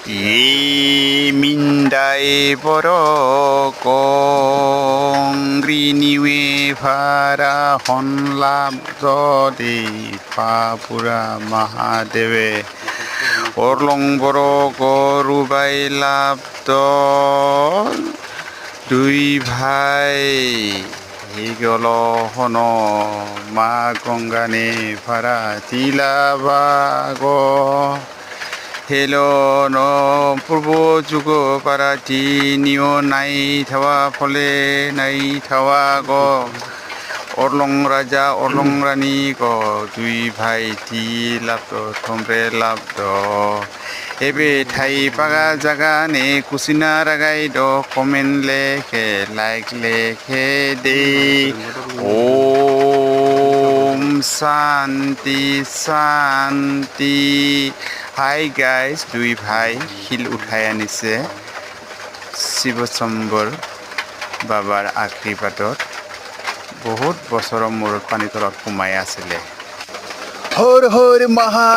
이 민다의 버러 공그리니웨 파라 혼랍저디 파푸라 마하데베 ওরলং বড় গরুবাই লাভদ দুই ভাই হিগল হন মা গঙ্গানে ভাড়া তিলাবাগ হেলো ন পূর্ব যুগ পারাটি নিও নাই থাওয়া ফলে নাই থাওয়া গ অরলং রাজা অরলং রানী গ দুই ভাই তি লাভদ থমরে লাভদ এবে ঠাই পাগা জাগা নে কুচিনা রাগাই দ কমেন্ট লেখে লাইক লেখে দে ওম শান্তি শান্তি হাই গাইজ দুই ভাই শিল উঠাই আনিছে শিৱশম্বৰ বাবাৰ আশীৰ্বাদত বহুত বছৰৰ মূৰত পানী তলত সোমাই আছিলে হৰ হৰ মহা